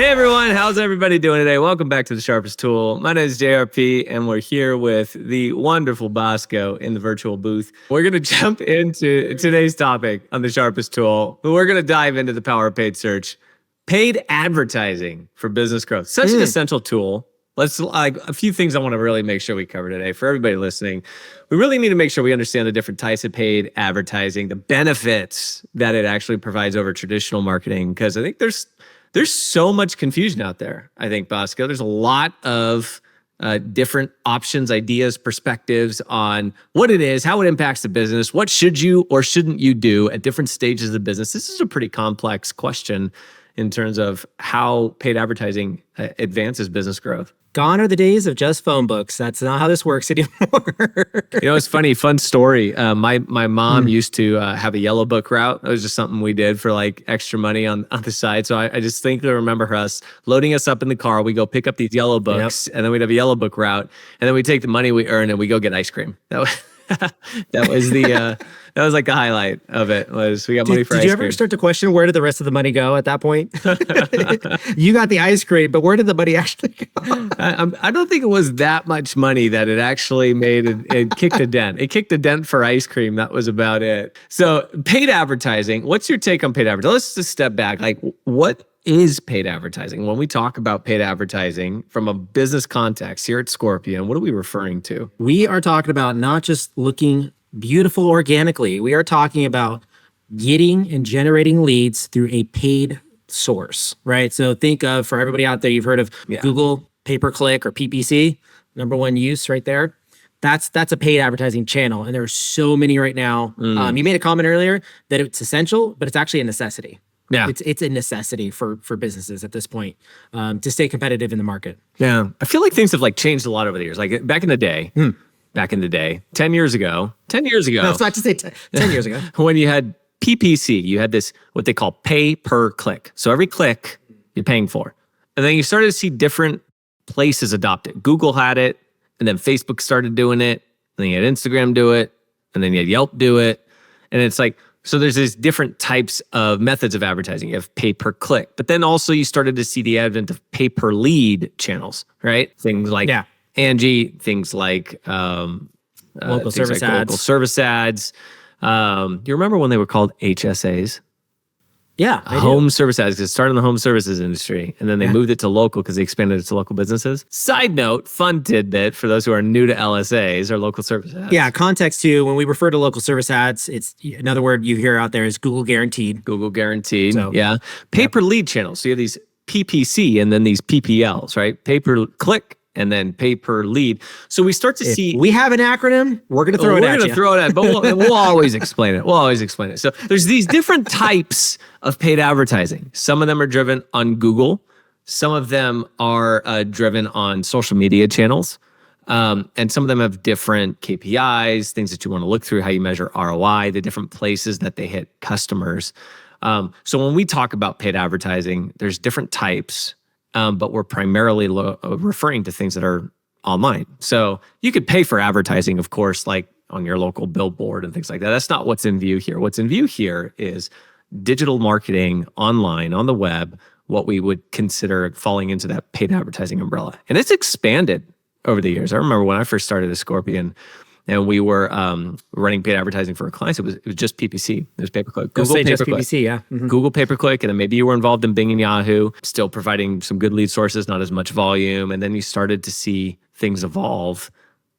Hey everyone, how's everybody doing today? Welcome back to the Sharpest Tool. My name is JRP, and we're here with the wonderful Bosco in the virtual booth. We're going to jump into today's topic on the Sharpest Tool. We're going to dive into the power of paid search, paid advertising for business growth. Such an essential tool. Let's a few things I want to really make sure we cover today for everybody listening. We really need to make sure we understand the different types of paid advertising, the benefits that it actually provides over traditional marketing, because I think there's so much confusion out there, I think, Bosco. There's a lot of different options, ideas, perspectives on what it is, how it impacts the business, what should you or shouldn't you do at different stages of the business. This is a pretty complex question in terms of how paid advertising advances business growth. Gone are the days of just phone books. That's not how this works anymore. It's funny, fun story. My mom used to have a yellow book route. It was just something we did for like extra money on the side. So I just think I remember us loading us up in the car. We go pick up these yellow books, and then we'd have a yellow book route, and then we take the money we earn and we go get ice cream. That was like the highlight of it. Was we got money for ice cream. Did you ever start to question where did the rest of the money go at that point? You got the ice cream, but where did the money actually go? I don't think it was that much money that it actually made. It kicked a dent. It kicked a dent for ice cream. That was about it. So paid advertising. What's your take on paid advertising? Let's just step back. Like, what is paid advertising? When we talk about paid advertising from a business context here at Scorpion, what are we referring to? We are talking about not just looking beautiful organically. We are talking about getting and generating leads through a paid source, right? So think of, for everybody out there, you've heard of Google pay-per-click or PPC, number one use right there. That's a paid advertising channel. And there are so many right now. You made a comment earlier that it's essential, but it's actually a necessity. Yeah, it's a necessity for businesses at this point to stay competitive in the market. Yeah, I feel like things have like changed a lot over the years. Like back in the day, 10 years ago. No, it's not to say 10 years ago. When you had PPC, you had this, what they call pay per click. So every click you're paying for. And then you started to see different places adopt it. Google had it, and then Facebook started doing it, and then you had Instagram do it, and then you had Yelp do it. And it's like, so there's these different types of methods of advertising. You have pay per click, but then also you started to see the advent of pay per lead channels, right? Things like Angie, things like local service ads. You remember when they were called HSAs? Yeah, home service ads, because it started in the home services industry, and then they moved it to local because they expanded it to local businesses. Side note, fun tidbit for those who are new to LSAs or local service ads. Yeah, context too, when we refer to local service ads, it's another word you hear out there is Google guaranteed. Google guaranteed, Pay per lead channels. So you have these PPC and then these PPLs, right? Pay per click and then pay per lead. So we start to see... we have an acronym, we're going to throw it at you. We're going to throw it at, but we'll always explain it. So there's these different types of paid advertising. Some of them are driven on Google. Some of them are driven on social media channels. And some of them have different KPIs, things that you want to look through, how you measure ROI, the different places that they hit customers. So when we talk about paid advertising, there's different types. But we're primarily referring to things that are online. So you could pay for advertising, of course, like on your local billboard and things like that. That's not what's in view here. What's in view here is digital marketing online, on the web, what we would consider falling into that paid advertising umbrella. And it's expanded over the years. I remember when I first started at Scorpion, and we were running paid advertising for our clients. It was just PPC. It was pay-per-click. Google pay-per-click. PPC, yeah. Mm-hmm. Google pay-per-click, and then maybe you were involved in Bing and Yahoo, still providing some good lead sources, not as much volume. And then you started to see things evolve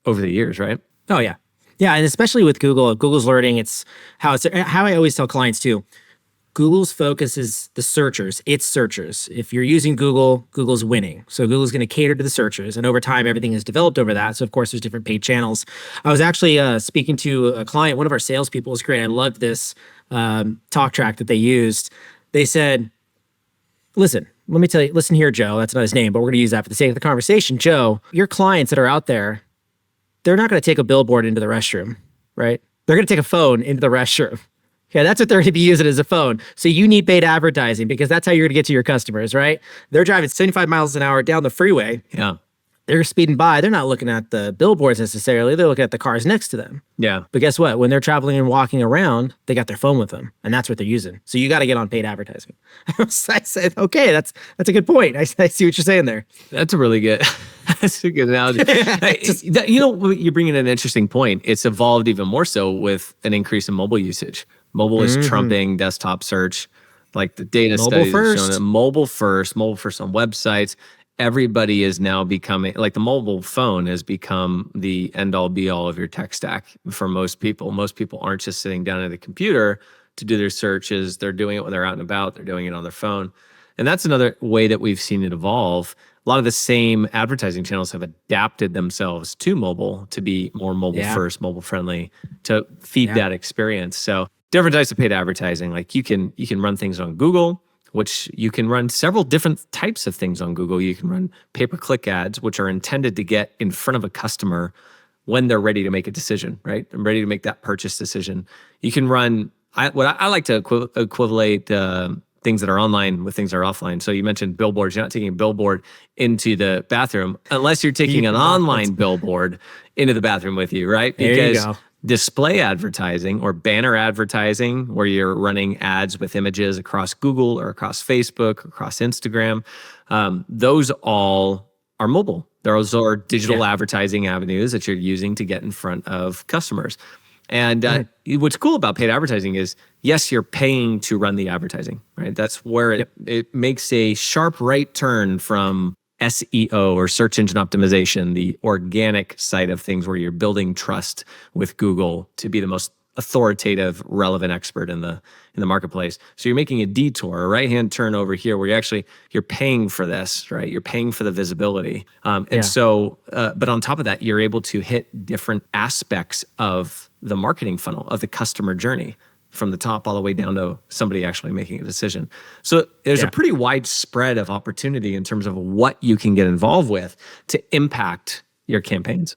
over the years, right? Oh, yeah. Yeah, and especially with Google's learning, it's how I always tell clients too. Google's focus is the searchers. It's searchers. If you're using Google, Google's winning. So Google's going to cater to the searchers. And over time, everything has developed over that. So of course, there's different paid channels. I was actually speaking to a client. One of our salespeople was great. I loved this talk track that they used. They said, listen, let me tell you, listen here, Joe. That's not his name, but we're going to use that for the sake of the conversation. Joe, your clients that are out there, they're not going to take a billboard into the restroom, right? They're going to take a phone into the restroom. Yeah, that's what they're going to be using as a phone. So you need paid advertising because that's how you're going to get to your customers, right? They're driving 75 miles an hour down the freeway. Yeah. they're speeding by. They're not looking at the billboards necessarily. They're looking at the cars next to them. Yeah. But guess what? When they're traveling and walking around, they got their phone with them, and that's what they're using. So you got to get on paid advertising. I said, okay, that's a good point. I see what you're saying there. That's a really good, that's a good analogy. You bring in an interesting point. It's evolved even more so with an increase in mobile usage. Mobile is trumping desktop search. Like the data studies have shown that mobile first on websites. Everybody is now becoming, like the mobile phone has become the end all be all of your tech stack for most people. Most people aren't just sitting down at a computer to do their searches. They're doing it when they're out and about. They're doing it on their phone. And that's another way that we've seen it evolve. A lot of the same advertising channels have adapted themselves to mobile to be more mobile first, mobile friendly, to feed that experience. So different types of paid advertising. Like you can run things on Google, which you can run several different types of things on Google. You can run pay-per-click ads, which are intended to get in front of a customer when they're ready to make a decision, right? And ready to make that purchase decision. You can run, I like to equivalate things that are online with things that are offline. So you mentioned billboards. You're not taking a billboard into the bathroom unless you're taking an online billboard into the bathroom with you, right? Because there you go. Display advertising or banner advertising, where you're running ads with images across Google or across Facebook, across Instagram, those all are mobile. Those are digital advertising avenues that you're using to get in front of customers. And what's cool about paid advertising is, yes, you're paying to run the advertising, right? That's where it makes a sharp right turn from SEO or search engine optimization, the organic side of things where you're building trust with Google to be the most authoritative, relevant expert in the marketplace. So you're making a detour, a right-hand turn over here where you're paying for this, right? You're paying for the visibility. So, but on top of that, you're able to hit different aspects of the marketing funnel, of the customer journey, from the top all the way down to somebody actually making a decision. So there's a pretty wide spread of opportunity in terms of what you can get involved with to impact your campaigns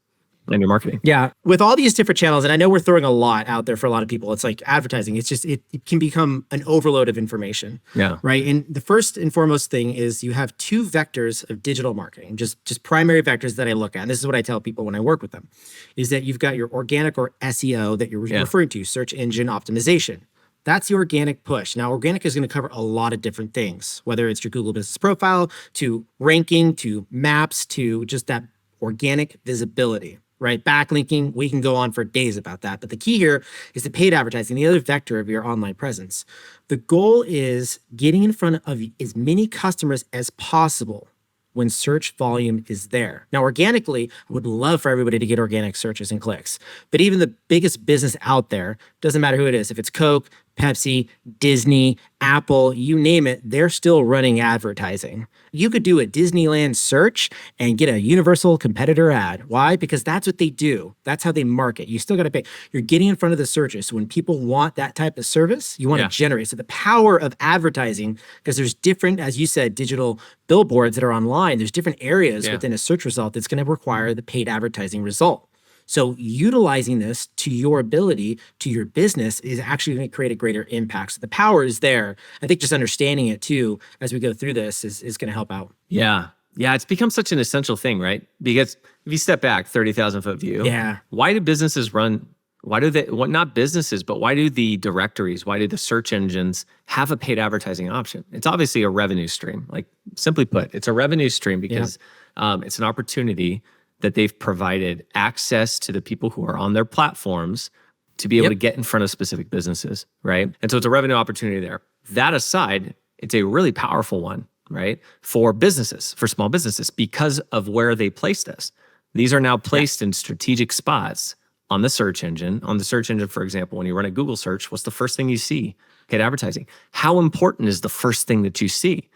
and your marketing. Yeah. With all these different channels, and I know we're throwing a lot out there for a lot of people, it's like advertising. It's just, it can become an overload of information. Yeah. Right. And the first and foremost thing is you have two vectors of digital marketing, just primary vectors that I look at. And this is what I tell people when I work with them, is that you've got your organic or SEO that you're referring to, search engine optimization. That's the organic push. Now, organic is going to cover a lot of different things, whether it's your Google business profile, to ranking, to maps, to just that organic visibility. Right? Backlinking, we can go on for days about that. But the key here is the paid advertising, the other vector of your online presence. The goal is getting in front of as many customers as possible when search volume is there. Now, organically, I would love for everybody to get organic searches and clicks. But even the biggest business out there, doesn't matter who it is, if it's Coke, Pepsi, Disney, Apple, you name it, they're still running advertising. You could do a Disneyland search and get a Universal competitor ad. Why? Because that's what they do. That's how they market. You still got to pay. You're getting in front of the searches. So when people want that type of service, you want to generate. So the power of advertising, because there's different, as you said, digital billboards that are online. There's different areas within a search result that's going to require the paid advertising result. So utilizing this to your ability, to your business, is actually going to create a greater impact. So the power is there. I think just understanding it too, as we go through this, is going to help out. Yeah. Yeah. It's become such an essential thing, right? Because if you step back, 30,000 foot view, why do businesses run? Why do they, not businesses, but why do the directories, why do the search engines have a paid advertising option? It's obviously a revenue stream. Like, simply put, it's a revenue stream because it's an opportunity that they've provided access to the people who are on their platforms to be able to get in front of specific businesses, right? And so it's a revenue opportunity there. That aside, it's a really powerful one, right? For businesses, for small businesses, because of where they placed us. These are now placed in strategic spots on the search engine. On the search engine, for example, when you run a Google search, what's the first thing you see? Paid advertising. How important is the first thing that you see?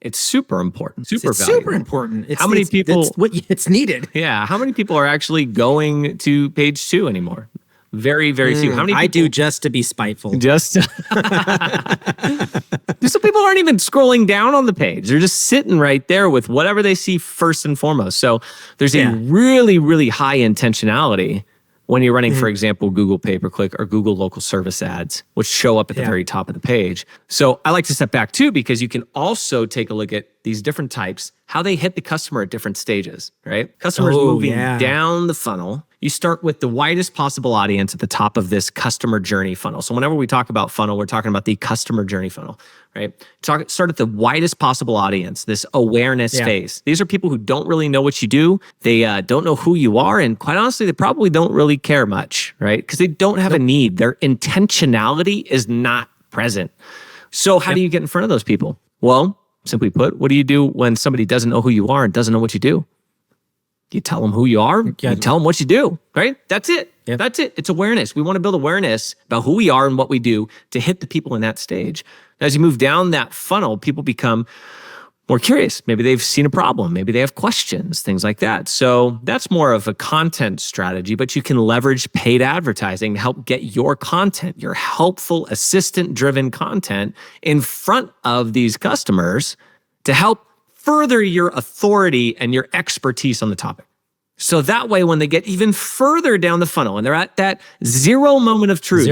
It's super important. Super important. How many people? It's needed. Yeah. How many people are actually going to page 2 anymore? Very, very few. How many people? I do, just to be spiteful. Just some people aren't even scrolling down on the page. They're just sitting right there with whatever they see first and foremost. So there's a really, really high intentionality when you're running, for example, Google pay-per-click or Google local service ads, which show up at the very top of the page. So I like to step back too, because you can also take a look at these different types, how they hit the customer at different stages, right? Customers Oh, moving yeah. down the funnel. You start with the widest possible audience at the top of this customer journey funnel. So whenever we talk about funnel, we're talking about the customer journey funnel, right? Start at the widest possible audience, this awareness phase. These are people who don't really know what you do. They don't know who you are. And quite honestly, they probably don't really care much, right? Because they don't have a need. Their intentionality is not present. So how do you get in front of those people? Well, simply put, what do you do when somebody doesn't know who you are and doesn't know what you do? You tell them who you are, you tell them what you do, right? That's it. Yep. That's it. It's awareness. We want to build awareness about who we are and what we do to hit the people in that stage. As you move down that funnel, people become more curious. Maybe they've seen a problem. Maybe they have questions, things like that. So that's more of a content strategy, but you can leverage paid advertising to help get your content, your helpful, assistant-driven content in front of these customers to help further your authority and your expertise on the topic. So that way, when they get even further down the funnel and they're at that zero moment of truth,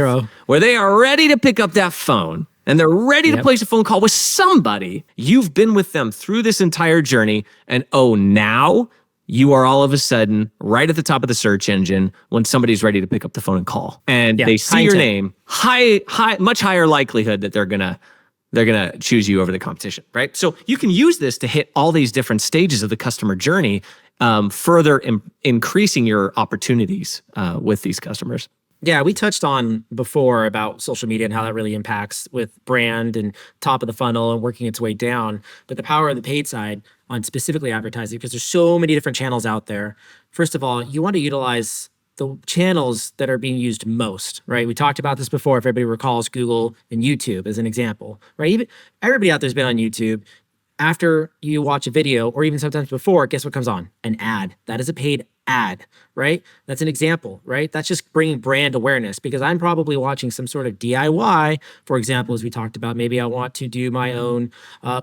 where they are ready to pick up that phone and they're ready to place a phone call with somebody, you've been with them through this entire journey. And now you are all of a sudden right at the top of the search engine when somebody's ready to pick up the phone and call. And they see your name, much higher likelihood that they're gonna choose you over the competition, right? So you can use this to hit all these different stages of the customer journey, further increasing your opportunities with these customers. Yeah, we touched on before about social media and how that really impacts with brand and top of the funnel and working its way down. But the power of the paid side on specifically advertising, because there's so many different channels out there. First of all, you want to utilize the channels that are being used most, right? We talked about this before, if everybody recalls Google and YouTube as an example, right? Even everybody out there's been on YouTube. After you watch a video, or even sometimes before, guess what comes on? An ad. That is a paid ad, right? That's an example, right? That's just bringing brand awareness, because I'm probably watching some sort of DIY, for example, as we talked about. Maybe I want to do my own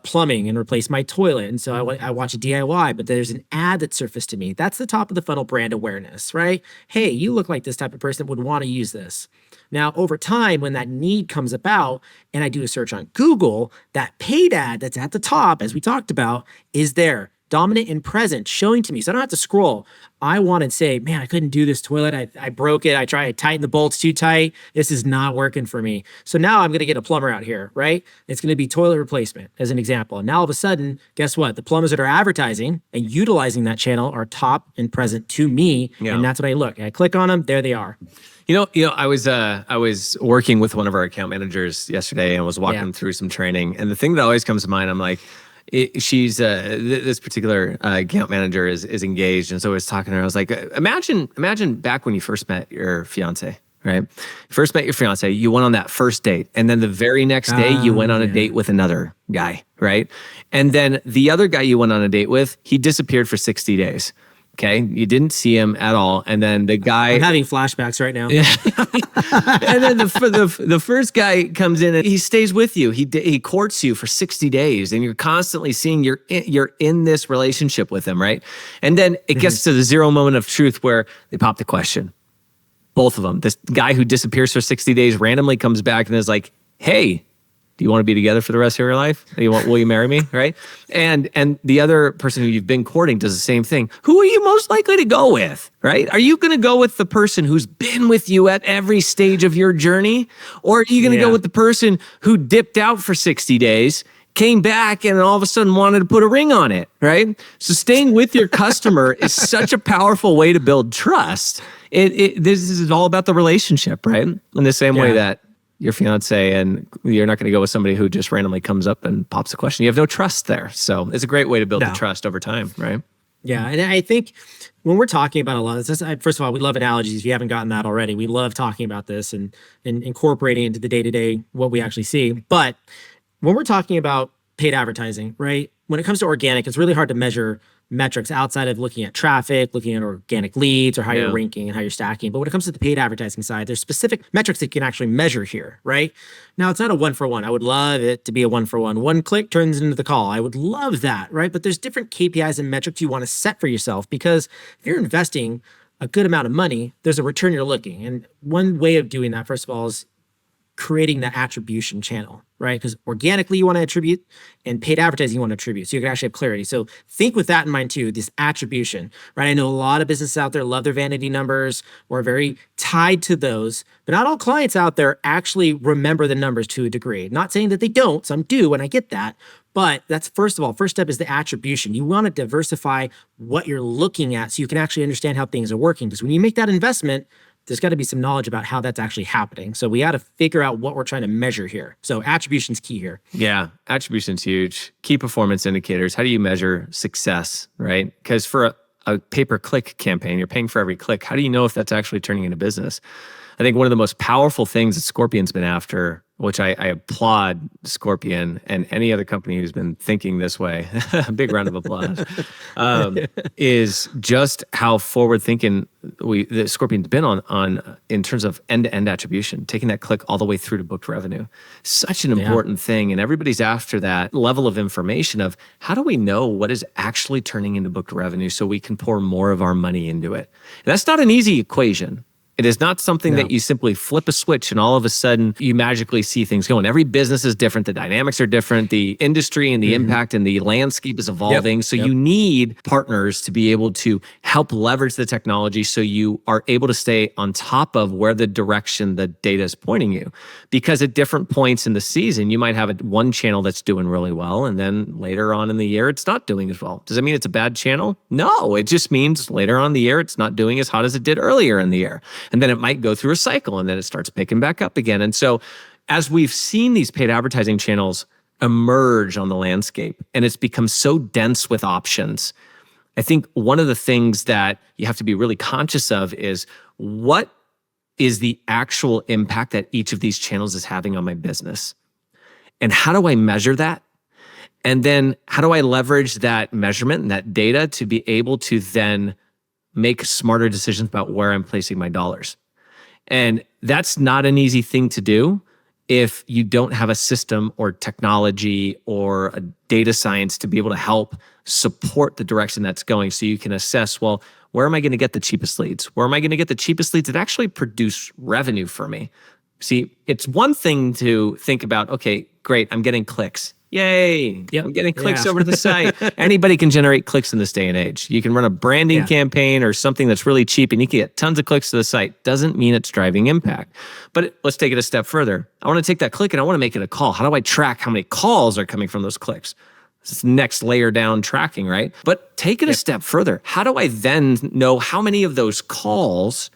plumbing and replace my toilet. And so I watch a DIY, but there's an ad that surfaced to me. That's the top of the funnel brand awareness, right? Hey, you look like this type of person that would want to use this. Now, over time, when that need comes about and I do a search on Google, that paid ad that's at the top, as we talked about, is there, dominant and present, showing to me. So I don't have to scroll. I want to say, man, I couldn't do this toilet. I broke it. I tried to tighten the bolts too tight. This is not working for me. So now I'm going to get a plumber out here, right? It's going to be toilet replacement as an example. And now all of a sudden, guess what? The plumbers that are advertising and utilizing that channel are top and present to me. Yeah. And that's what I look. I click on them. There they are. You know, I was working with one of our account managers yesterday and was walking them through some training. And the thing that always comes to mind, I'm like, this particular account manager is engaged, and so I was talking to her. I was like, imagine back when you first met your fiance, right? First met your fiance, you went on that first date, and then the very next day you went on a date with another guy, right? And then the other guy you went on a date with, he disappeared for 60 days. Okay, you didn't see him at all, and then the guy. I'm having flashbacks right now. Yeah. And then the first guy comes in and he stays with you. He courts you for 60 days, and you're constantly seeing you're in this relationship with him, right? And then it gets to the zero moment of truth where they pop the question. Both of them. This guy who disappears for 60 days randomly comes back and is like, "Hey, do you want to be together for the rest of your life? Will you marry me?" Right? And the other person who you've been courting does the same thing. Who are you most likely to go with? Right? Are you going to go with the person who's been with you at every stage of your journey? Or are you going to go with the person who dipped out for 60 days, came back, and all of a sudden wanted to put a ring on it? Right? So staying with your customer is such a powerful way to build trust. This is all about the relationship, right? In the same way that your fiance, and you're not going to go with somebody who just randomly comes up and pops a question. You have no trust there. So it's a great way to build the trust over time, right? Yeah. And I think when we're talking about a lot of this, first of all, we love analogies. If you haven't gotten that already, we love talking about this and incorporating into the day-to-day what we actually see. But when we're talking about paid advertising, right? When it comes to organic, it's really hard to measure metrics outside of looking at traffic, looking at organic leads, or how you're ranking and how you're stacking. But when it comes to the paid advertising side, there's specific metrics that you can actually measure here, right? Now, it's not a 1-for-1. I would love it to be a 1-for-1. One click turns into the call. I would love that, right? But there's different KPIs and metrics you want to set for yourself, because if you're investing a good amount of money, there's a return you're looking. And one way of doing that, first of all, is creating that attribution channel, right? Because organically you want to attribute and paid advertising you want to attribute. So you can actually have clarity. So think with that in mind too, this attribution, right? I know a lot of businesses out there love their vanity numbers or are very tied to those, but not all clients out there actually remember the numbers to a degree. Not saying that they don't, some do, and I get that. But that's first of all, first step is the attribution. You want to diversify what you're looking at so you can actually understand how things are working. Because when you make that investment, there's got to be some knowledge about how that's actually happening. So we got to figure out what we're trying to measure here. So attribution's key here. Yeah, attribution's huge. Key performance indicators. How do you measure success, right? Because for a pay-per-click campaign, you're paying for every click. How do you know if that's actually turning into business? I think one of the most powerful things that Scorpion's been after, which I applaud Scorpion and any other company who's been thinking this way, a big round of applause, is just how forward-thinking the Scorpion's been on in terms of end-to-end attribution, taking that click all the way through to booked revenue. Such an important thing, and everybody's after that level of information of how do we know what is actually turning into booked revenue so we can pour more of our money into it. And that's not an easy equation. It is not something that you simply flip a switch and all of a sudden you magically see things going. Every business is different. The dynamics are different. The industry and the impact and the landscape is evolving. So you need partners to be able to help leverage the technology so you are able to stay on top of where the direction the data is pointing you. Because at different points in the season, you might have one channel that's doing really well and then later on in the year, it's not doing as well. Does that mean it's a bad channel? No, it just means later on in the year, it's not doing as hot as it did earlier in the year. And then it might go through a cycle and then it starts picking back up again. And so as we've seen these paid advertising channels emerge on the landscape and it's become so dense with options, I think one of the things that you have to be really conscious of is what is the actual impact that each of these channels is having on my business? And how do I measure that? And then how do I leverage that measurement and that data to be able to then make smarter decisions about where I'm placing my dollars? And that's not an easy thing to do if you don't have a system or technology or a data science to be able to help support the direction that's going so you can assess, well, where am I going to get the cheapest leads? Where am I going to get the cheapest leads that actually produce revenue for me? See, it's one thing to think about, okay, great, I'm getting clicks. Yay, I'm getting clicks over to the site. Anybody can generate clicks in this day and age. You can run a branding campaign or something that's really cheap and you can get tons of clicks to the site. Doesn't mean it's driving impact. But let's take it a step further. I want to take that click and I want to make it a call. How do I track how many calls are coming from those clicks? This is next layer down tracking, right? But take it a step further. How do I then know how many of those calls,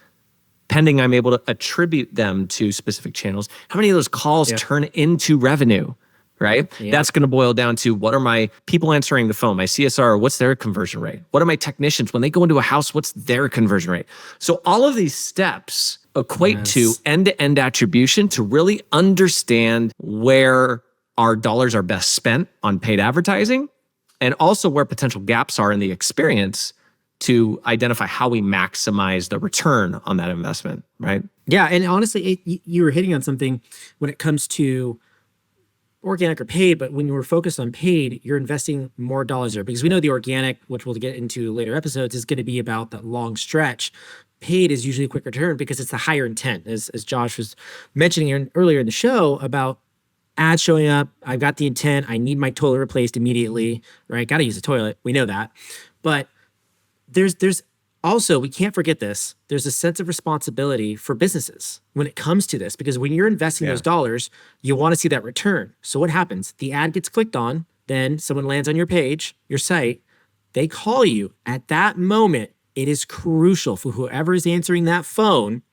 pending I'm able to attribute them to specific channels, how many of those calls turn into revenue? Right? That's going to boil down to what are my people answering the phone, my CSR, what's their conversion rate? What are my technicians, when they go into a house, what's their conversion rate? So all of these steps equate to end-to-end attribution to really understand where our dollars are best spent on paid advertising and also where potential gaps are in the experience to identify how we maximize the return on that investment, right? Yeah, and honestly, you were hitting on something when it comes to organic or paid, but when you were focused on paid, you're investing more dollars there because we know the organic, which we'll get into later episodes, is going to be about that long stretch. Paid is usually a quick return because it's the higher intent, as Josh was mentioning earlier in the show about ads showing up. I've got the intent. I need my toilet replaced immediately, right? Got to use the toilet. We know that. But there's also, we can't forget this, there's a sense of responsibility for businesses when it comes to this, because when you're investing those dollars, you want to see that return. So what happens? The ad gets clicked on, then someone lands on your page, your site, they call you. At that moment, it is crucial for whoever is answering that phone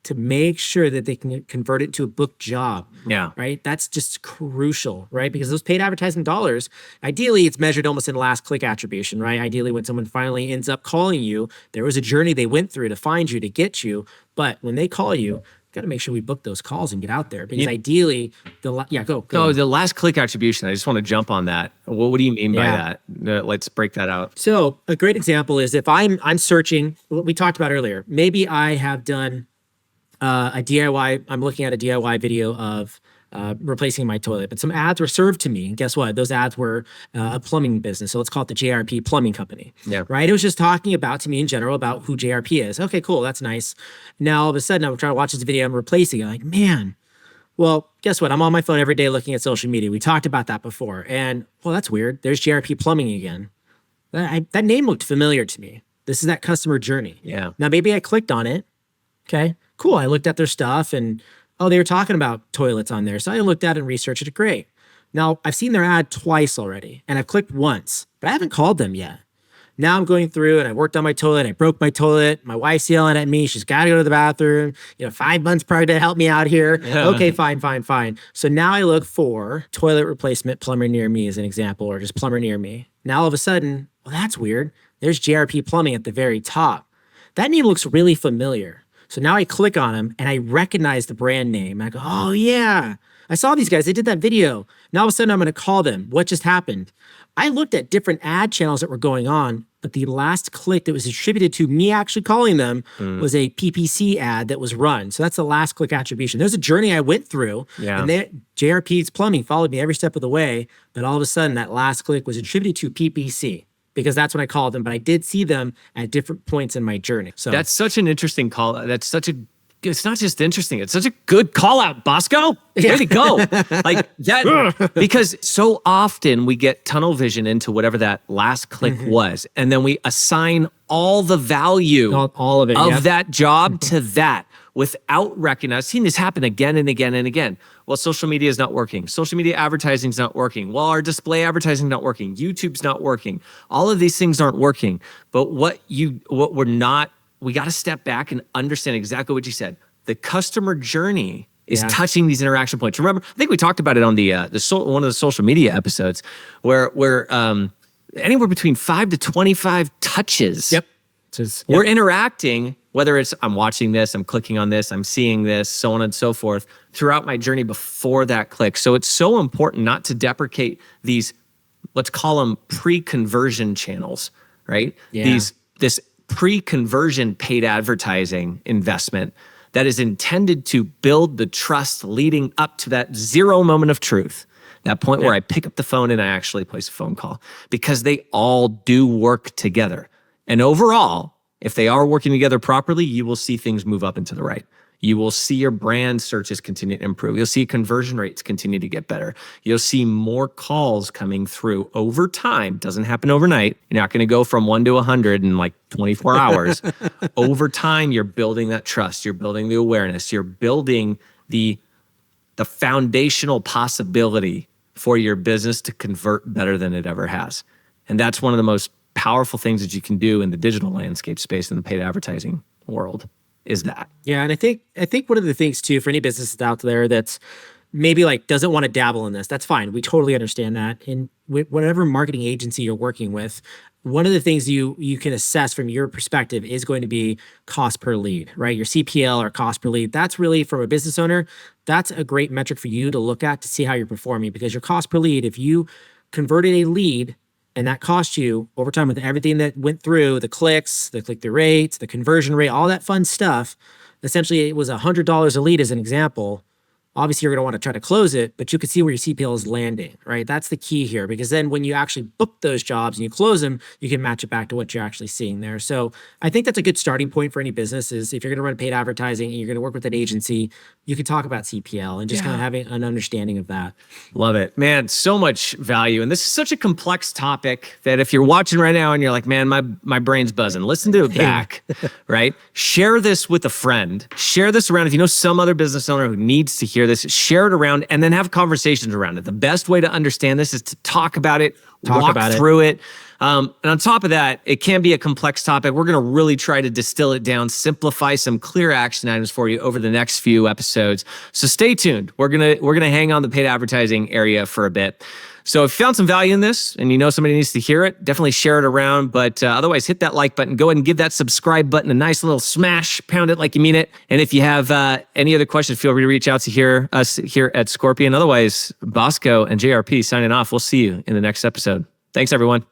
to make sure that they can convert it to a booked job. Yeah. Right? That's just crucial, right? Because those paid advertising dollars, ideally it's measured almost in last click attribution, right? Ideally when someone finally ends up calling you, there was a journey they went through to find you, to get you. But when they call you, got to make sure we book those calls and get out there because ideally go. No, the last click attribution, I just want to jump on that. What do you mean by that? Let's break that out. So a great example is if I'm searching, what we talked about earlier, maybe I have done a DIY, I'm looking at a DIY video of replacing my toilet, but some ads were served to me. And guess what? Those ads were a plumbing business. So let's call it the JRP Plumbing Company. Yeah. Right? It was just talking about, to me in general, about who JRP is. Okay, cool. That's nice. Now, all of a sudden, I'm trying to watch this video. I'm replacing it. I'm like, man, Well, guess what? I'm on my phone every day looking at social media. We talked about that before. And, well, that's weird. There's JRP Plumbing again. That name looked familiar to me. This is that customer journey. Yeah. Now, maybe I clicked on it. Okay, cool. I looked at their stuff and, oh, they were talking about toilets on there. So I looked at it and researched it. Great. Now, I've seen their ad twice already, and I've clicked once, but I haven't called them yet. Now I'm going through and I worked on my toilet. I broke my toilet. My wife's yelling at me. She's got to go to the bathroom. 5 months pregnant. Help me out here. Yeah. Okay, fine. So now I look for toilet replacement plumber near me as an example, or just plumber near me. Now all of a sudden, well, that's weird. There's JRP Plumbing at the very top. That name looks really familiar. So now I click on them and I recognize the brand name. I go, oh yeah, I saw these guys. They did that video. Now all of a sudden I'm going to call them. What just happened? I looked at different ad channels that were going on, but the last click that was attributed to me actually calling them was a PPC ad that was run. So that's the last click attribution. There's a journey I went through, and JRP's Plumbing followed me every step of the way, but all of a sudden that last click was attributed to PPC because that's when I called them, but I did see them at different points in my journey. So that's such an interesting call. It's not just interesting. It's such a good call out, Bosco. Way to go. Like that, because so often we get tunnel vision into whatever that last click was. And then we assign all the value all of it, that job to that without recognizing. I've seen this happen again and again and again. Well, social media is not working. Social media advertising is not working. Well, our display advertising is not working. YouTube's not working. All of these things aren't working. But we got to step back and understand exactly what you said. The customer journey is touching these interaction points. Remember, I think we talked about it on one of the social media episodes where anywhere between 5 to 25 touches. Yep. We're interacting, whether it's I'm watching this, I'm clicking on this, I'm seeing this, so on and so forth, throughout my journey before that click. So it's so important not to deprecate these, let's call them pre-conversion channels, right? Yeah. This pre-conversion paid advertising investment that is intended to build the trust leading up to that zero moment of truth, that point where I pick up the phone and I actually place a phone call, because they all do work together. And overall, if they are working together properly, you will see things move up and to the right. You will see your brand searches continue to improve. You'll see conversion rates continue to get better. You'll see more calls coming through over time. Doesn't happen overnight. You're not going to go from 1 to 100 in like 24 hours. Over time, you're building that trust. You're building the awareness. You're building the foundational possibility for your business to convert better than it ever has. And that's one of the most powerful things that you can do in the digital landscape space in the paid advertising world. Is that. Yeah. And I think one of the things too, for any businesses out there that's maybe like doesn't want to dabble in this, that's fine. We totally understand that. And whatever marketing agency you're working with, one of the things you can assess from your perspective is going to be cost per lead, right? Your CPL or cost per lead. That's really, from a business owner, that's a great metric for you to look at to see how you're performing, because your cost per lead, if you converted a lead and that cost you over time with everything that went through, the clicks, the click-through rates, the conversion rate, all that fun stuff, essentially it was $100 a lead as an example. Obviously, you're going to want to try to close it, but you can see where your CPL is landing, right? That's the key here, because then when you actually book those jobs and you close them, you can match it back to what you're actually seeing there. So I think that's a good starting point for any business is if you're going to run paid advertising and you're going to work with an agency, you can talk about CPL and just kind of having an understanding of that. Love it, man. So much value. And this is such a complex topic that if you're watching right now and you're like, man, my brain's buzzing, listen to it back, right? Share this with a friend. Share this around. If you know some other business owner who needs to hear this, share it around, and then have conversations around it. The best way to understand this is to talk about it, walk through it. And on top of that, it can be a complex topic. We're going to really try to distill it down, simplify some clear action items for you over the next few episodes. So stay tuned. We're gonna hang on the paid advertising area for a bit. So if you found some value in this and you know somebody needs to hear it, definitely share it around. But otherwise, hit that like button. Go ahead and give that subscribe button a nice little smash. Pound it like you mean it. And if you have any other questions, feel free to reach out to us here at Scorpion. Otherwise, Bosco and JRP signing off. We'll see you in the next episode. Thanks, everyone.